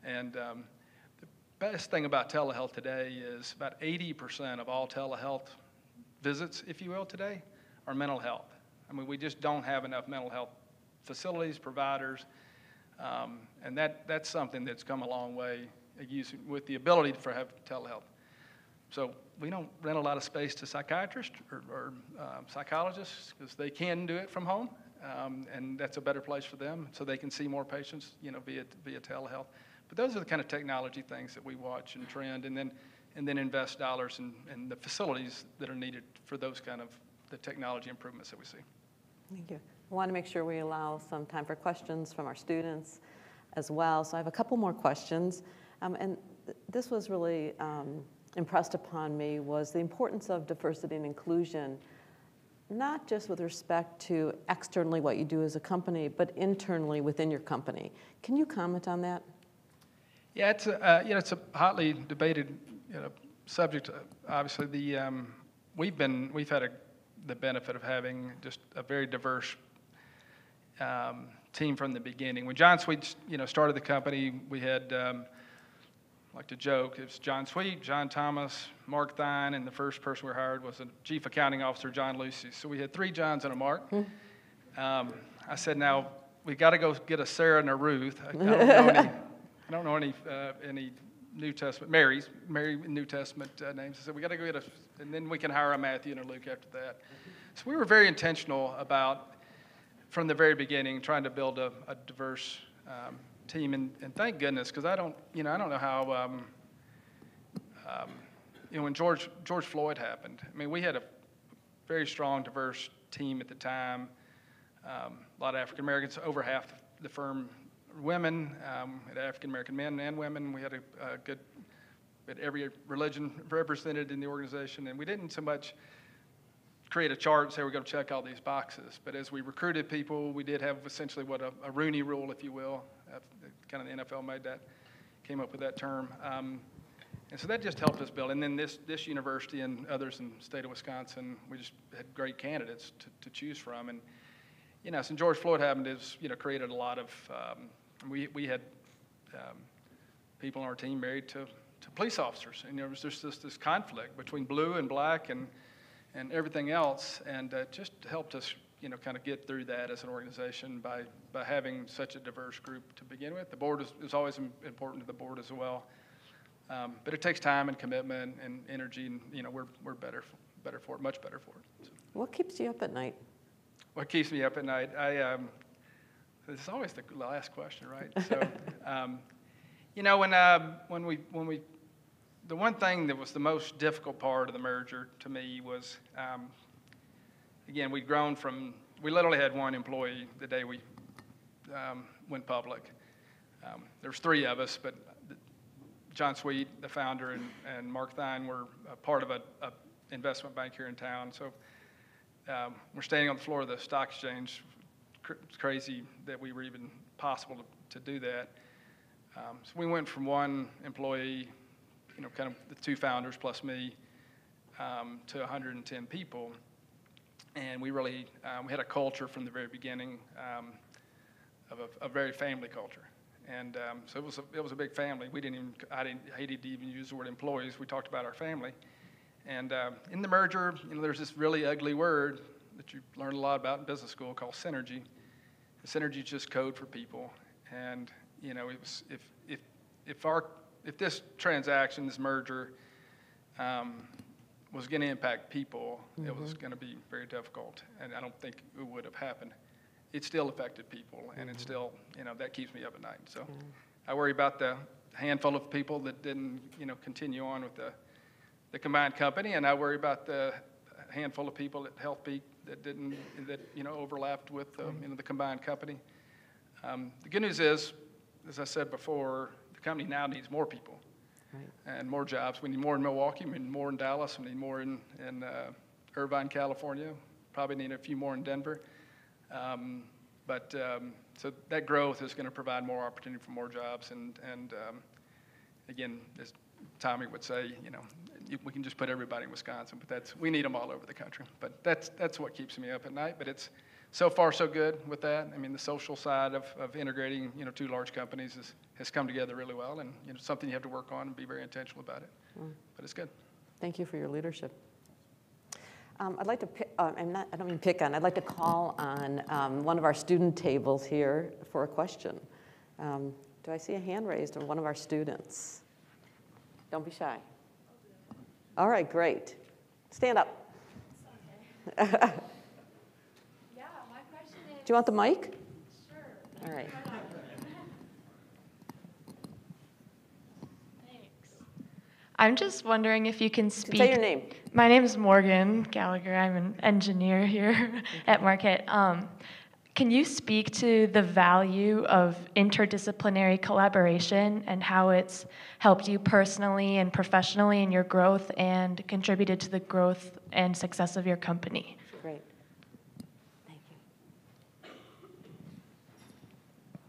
And the best thing about telehealth today is about 80% of all telehealth visits, if you will, today are mental health. I mean, we just don't have enough mental health facilities, providers, and that's something that's come a long way with the ability to have telehealth. So we don't rent a lot of space to psychiatrists or psychologists because they can do it from home, and that's a better place for them so they can see more patients, via telehealth. But those are the kind of technology things that we watch and trend, and then invest dollars in the facilities that are needed for those kind of the technology improvements that we see. Thank you. I want to make sure we allow some time for questions from our students as well. So I have a couple more questions, and this was really impressed upon me was the importance of diversity and inclusion, not just with respect to externally what you do as a company, but internally within your company. Can you comment on that? Yeah, it's a hotly debated subject. Obviously, we've had the benefit of having just a very diverse team from the beginning. When John Sweet started the company, we had like to joke, it was John Sweet, John Thomas, Mark Thine, and the first person we hired was a chief accounting officer, John Lucy. So we had 3 Johns and a Mark. I said, now we got to go get a Sarah and a Ruth. I don't know any New Testament, Mary New Testament names. I said, we got to go get and then we can hire a Matthew and a Luke after that. So we were very intentional about, from the very beginning, trying to build a diverse team, and thank goodness, because I don't know how, when George Floyd happened, I mean, we had a very strong, diverse team at the time, a lot of African Americans, over half the firm women, had African American men and women. We had we had every religion represented in the organization, and we didn't so much create a chart and say we're going to check all these boxes. But as we recruited people, we did have essentially what a Rooney Rule, if you will. Kind of the NFL came up with that term. And so that just helped us build. And then this university and others in the state of Wisconsin, we just had great candidates to choose from. And, since George Floyd happened, it's, created a lot of, we had people on our team married to police officers. And there was just this conflict between blue and black and everything else. And just helped us, kind of get through that as an organization by having such a diverse group to begin with. The board is always important to the board as well. But it takes time and commitment and energy, and we're better for it, much better for it. So. What keeps you up at night? What keeps me up at night? It's always the last question, right? So, the one thing that was the most difficult part of the merger to me was, again, we literally had one employee the day we went public. There was 3 of us, but John Sweet, the founder, and Mark Thine were part of a investment bank here in town. So we're standing on the floor of the stock exchange. It's crazy that we were even possible to do that. So we went from one employee, kind of the 2 founders plus me, to 110 people. And we really we had a culture from the very beginning of a very family culture. And so it was a big family. I hated to even use the word employees. We talked about our family. And in the merger, there's this really ugly word that you learn a lot about in business school called synergy. Synergy is just code for people. And it was if this transaction, this merger, was going to impact people, it was going to be very difficult, and I don't think it would have happened. It still affected people, and it's still, that keeps me up at night. So I worry about the handful of people that didn't, continue on with the combined company, and I worry about the handful of people at Healthpeak that overlapped with the combined company. The good news is, as I said before, the company now needs more people. Right. And more jobs. We need more in Milwaukee, we need more in Dallas, we need more in Irvine, California, probably need a few more in Denver. So that growth is going to provide more opportunity for more jobs. And again, as Tommy would say, we can just put everybody in Wisconsin, but we need them all over the country. But that's what keeps me up at night. But it's so far so good with that. I mean, the social side of integrating, two large companies has come together really well, and something you have to work on and be very intentional about it. But it's good. Thank you for your leadership. I'd like to I'd like to call on one of our student tables here for a question. Do I see a hand raised of one of our students? Don't be shy. All right, great. Stand up. Yeah, my question is... Do you want the mic? Sure. All right. Thanks. I'm just wondering if you can speak... Say your name. My name is Morgan Gallagher. I'm an engineer here at Marquette. Can you speak to the value of interdisciplinary collaboration and how it's helped you personally and professionally in your growth and contributed to the growth and success of your company? Great. Thank you.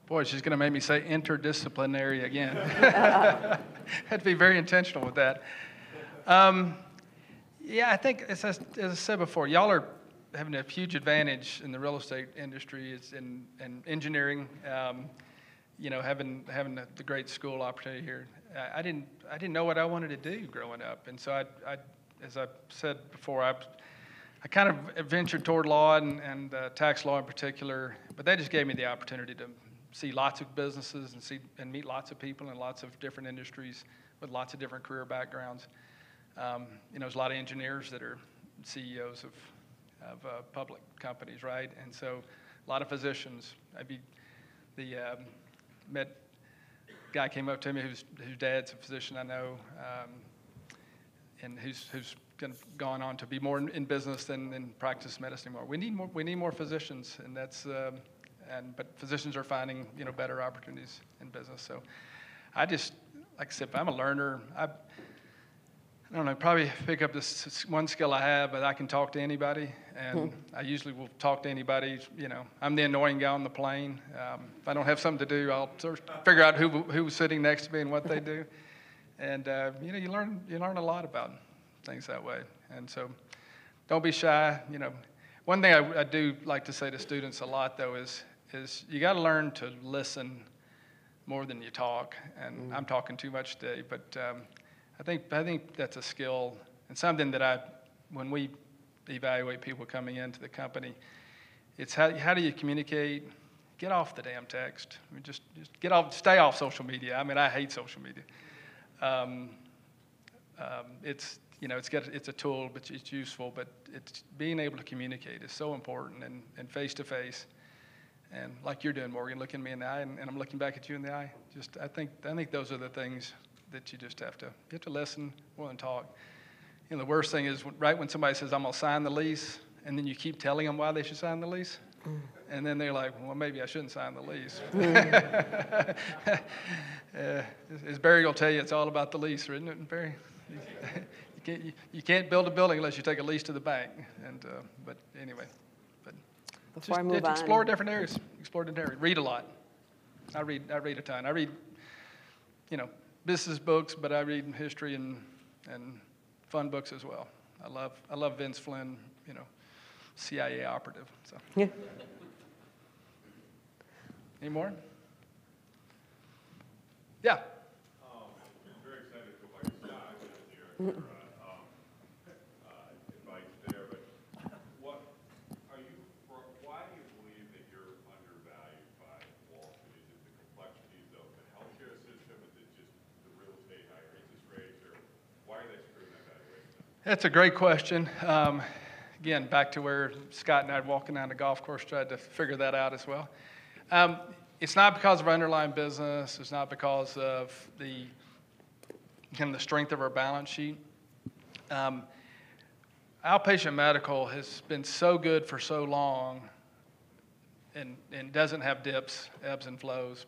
Boy, she's going to make me say interdisciplinary again. Had to be very intentional with that. Yeah, I think, as I said before, y'all are having a huge advantage in the real estate industry, in engineering, having the great school opportunity here. I didn't know what I wanted to do growing up, and so I as I said before, I kind of ventured toward law and tax law in particular, but that just gave me the opportunity to see lots of businesses and meet lots of people in lots of different industries with lots of different career backgrounds. There's a lot of engineers that are CEOs of public companies, right? And so a lot of physicians. Met a guy came up to me whose dad's a physician I know, and who's gone on to be more in business than practice medicine anymore. We need more physicians, and but physicians are finding better opportunities in business. So I just, like I said, I'm a learner. I don't know, probably pick up this one skill I have, but I can talk to anybody, and I usually will talk to anybody. I'm the annoying guy on the plane. If I don't have something to do, I'll sort of figure out who's sitting next to me and what they do. And you learn a lot about things that way. And so don't be shy. One thing I do like to say to students a lot, though, is you got to learn to listen more than you talk. And I'm talking too much today, but I think that's a skill and something that when we evaluate people coming into the company, it's how do you communicate? Get off the damn text. I mean, just stay off social media. I mean, I hate social media. It's a tool, but it's useful. But it's being able to communicate is so important, and face to face, and like you're doing, Morgan, looking me in the eye, and I'm looking back at you in the eye. I think those are the things that you just have to listen more than talk. The worst thing is right when somebody says, I'm going to sign the lease, and then you keep telling them why they should sign the lease, and then they're like, well, maybe I shouldn't sign the lease. As Barry will tell you, it's all about the lease, isn't it, Barry? You can't build a building unless you take a lease to the bank. But anyway, Before I move on, explore different areas. Read a lot. I read a ton. I read, business books, but I read history and fun books as well. I love Vince Flynn, CIA operative. So. Yeah. Any more? Yeah. I'm very excited to go back to Scott and your advice there. But why do you believe that you're undervalued by Wall Street? Is it the complexities of the healthcare system? Is it just the real estate higher interest rates? Or why are they screwing that valuation? That's a great question. Again, back to where Scott and I were walking down the golf course, tried to figure that out as well. it's not because of our underlying business. It's not because of the strength of our balance sheet. Outpatient medical has been so good for so long and doesn't have dips, ebbs and flows.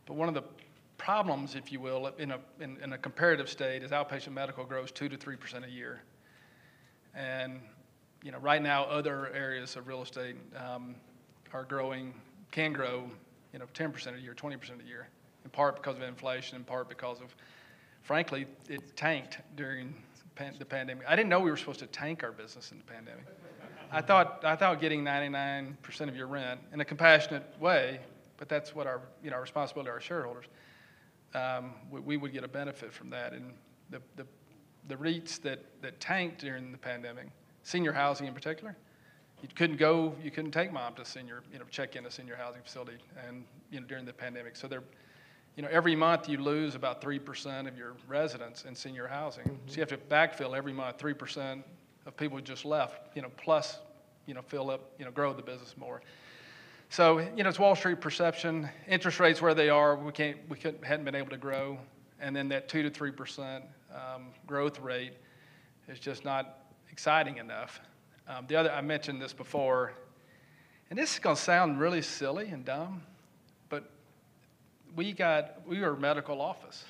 But one of the problems, if you will, in a comparative state is outpatient medical grows 2 to 3% a year. And right now other areas of real estate can grow 10% a year, 20% a year, in part because of inflation, in part because of, frankly, it tanked during the pandemic. I didn't know we were supposed to tank our business in the pandemic. I thought getting 99% of your rent in a compassionate way, but that's what our responsibility to our shareholders. We would get a benefit from that. And the REITs that tanked during the pandemic, senior housing in particular, you couldn't take mom to check in a senior housing facility, and during the pandemic. So every month you lose about 3% of your residents in senior housing. Mm-hmm. So you have to backfill every month 3% of people who just left, plus fill up, grow the business more. So it's Wall Street perception. Interest rates where they are, hadn't been able to grow, and then that 2 to 3% growth rate is just not exciting enough. I mentioned this before, and this is going to sound really silly and dumb, but we were a medical office,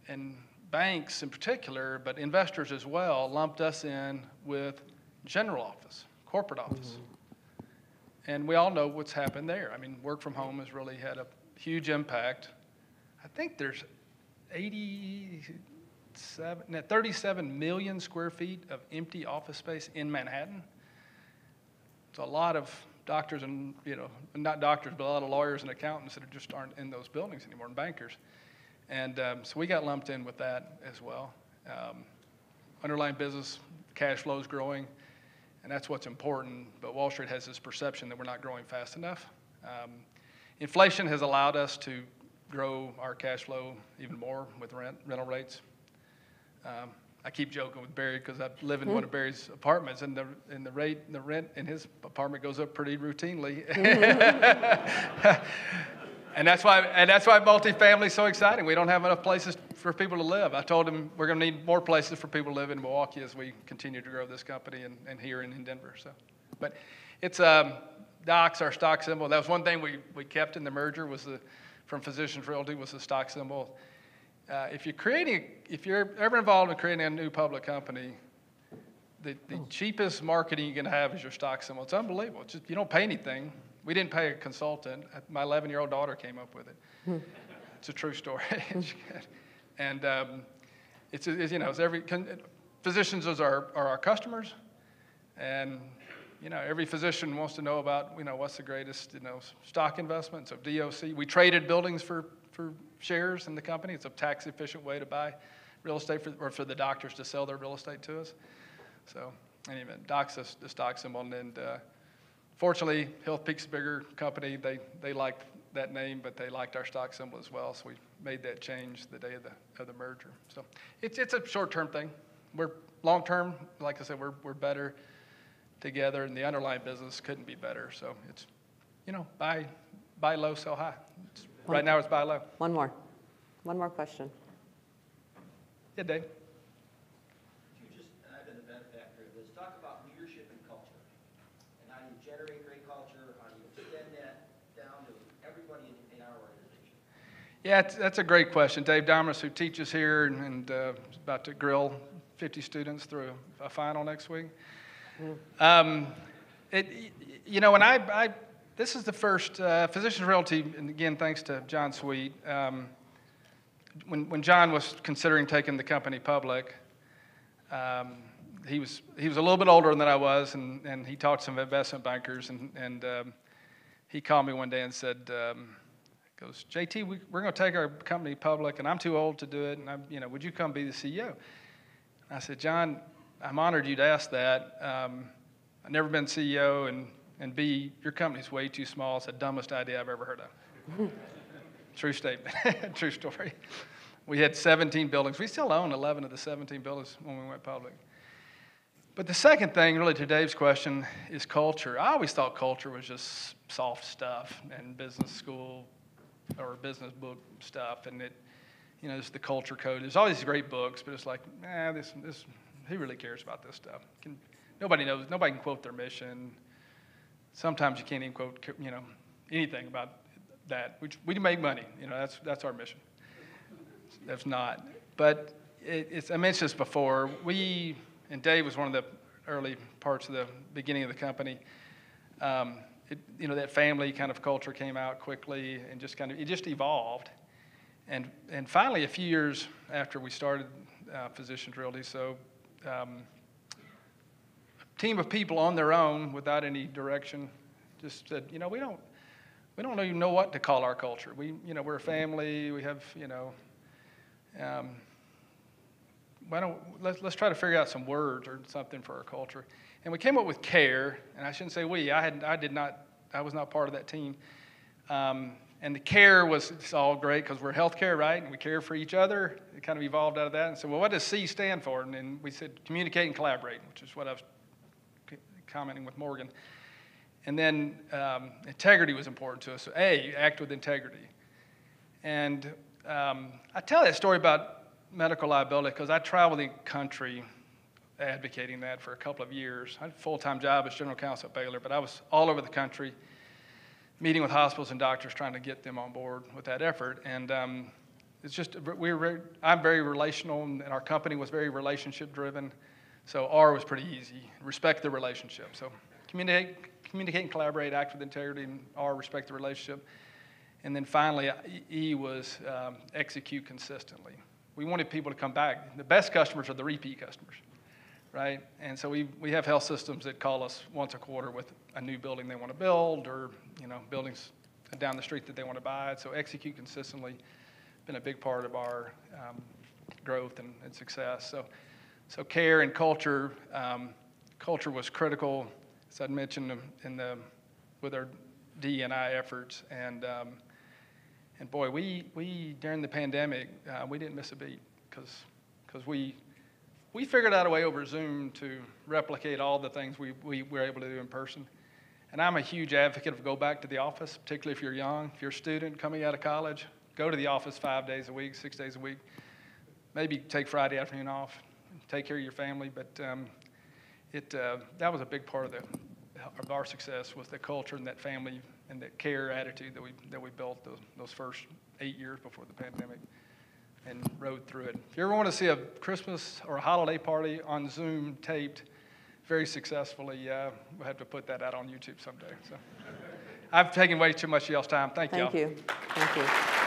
and banks in particular, but investors as well, lumped us in with general office, corporate office. Mm-hmm. And we all know what's happened there. I mean, work from home has really had a huge impact. I think there's 37 million square feet of empty office space in Manhattan. It's a lot of doctors and, not doctors, but a lot of lawyers and accountants that just aren't in those buildings anymore, and bankers. And so we got lumped in with that as well. Underlying business, cash flow is growing, and that's what's important. But Wall Street has this perception that we're not growing fast enough. Inflation has allowed us to grow our cash flow even more with rental rates. I keep joking with Barry because I live in one of Barry's apartments, and the rent in his apartment goes up pretty routinely. And that's why multifamily is so exciting. We don't have enough places for people to live. I told him we're going to need more places for people to live in Milwaukee as we continue to grow this company and here in Denver. So, but it's DOC's our stock symbol. That was one thing we kept in the merger from Physicians Realty was the stock symbol. If you're ever involved in creating a new public company, the cheapest marketing you can have is your stock symbol. It's unbelievable. It's just, you don't pay anything. We didn't pay a consultant. My 11-year-old daughter came up with it. It's a true story. And physicians are our customers, and every physician wants to know about what's the greatest stock investment. So DOC, we traded buildings for shares in the company. It's a tax efficient way to buy real estate for the doctors to sell their real estate to us. So anyway, DOC's the stock symbol, and fortunately, Healthpeak's a bigger company. They liked that name, but they liked our stock symbol as well. So we made that change the day of the merger. So it's a short-term thing. We're long-term, like I said, we're better together, and the underlying business couldn't be better. So it's buy low, sell high. Right now it's buy low. One more question. Yeah, Dave. Could you just, and I've been the benefactor of this, talk about leadership and culture, and how you generate great culture, how you extend that down to everybody in our organization? Yeah, that's a great question. Dave Dominus, who teaches here and is about to grill 50 students through a final next week. This is the first Physicians Realty, and again, thanks to John Sweet. When John was considering taking the company public, he was a little bit older than I was, and he talked to some investment bankers, and he called me one day and said, goes, JT, we're going to take our company public, and I'm too old to do it, and would you come be the CEO? I said, John, I'm honored you'd ask that. I've never been CEO, and B, your company's way too small. It's the dumbest idea I've ever heard of. True statement. True story. We had 17 buildings. We still own 11 of the 17 buildings when we went public. But the second thing, really, to Dave's question is culture. I always thought culture was just soft stuff and business school or business book stuff, and it's the culture code. There's always great books, but it's like, who really cares about this stuff? Nobody knows. Nobody can quote their mission. Sometimes you can't even quote, anything about that. We make money. That's our mission. That's not. But I mentioned this before. And Dave was one of the early parts of the beginning of the company. That family kind of culture came out quickly, and it just evolved. And finally, a few years after we started Physicians Realty, a team of people on their own without any direction just said, we don't even know what to call our culture. We're a family. We have, let's try to figure out some words or something for our culture. And we came up with CARE, and I shouldn't say we. I was not part of that team. And the CARE it's all great because we're healthcare, right? And we care for each other. It kind of evolved out of that. And so, well, what does C stand for? And then we said communicate and collaborate, which is what I was commenting with Morgan. And then integrity was important to us. So A, act with integrity. And I tell that story about medical liability because I traveled the country advocating that for a couple of years. I had a full-time job as general counsel at Baylor, but I was all over the country meeting with hospitals and doctors trying to get them on board with that effort. And it's just, I'm very relational, and our company was very relationship-driven. So R was pretty easy. Respect the relationship. So communicate and collaborate, act with integrity, and R, respect the relationship. And then finally, E was execute consistently. We wanted people to come back. The best customers are the repeat customers, right? And so we have health systems that call us once a quarter with a new building they want to build or, buildings down the street that they want to buy. So execute consistently been a big part of our growth and success. So care and culture, culture was critical, as I mentioned with our DE&I efforts. And boy, we during the pandemic, we didn't miss a beat because we figured out a way over Zoom to replicate all the things we were able to do in person. And I'm a huge advocate of go back to the office, particularly if you're young, if you're a student coming out of college, go to the office 5 days a week, 6 days a week. Maybe take Friday afternoon off, take care of your family. But that was a big part of our success was the culture and that family and that care attitude that we built those first 8 years before the pandemic and rode through it. If you ever want to see a Christmas or a holiday party on Zoom taped very successfully, we'll have to put that out on YouTube someday. So I've taken way too much of y'all's time. Thank you. Thank you.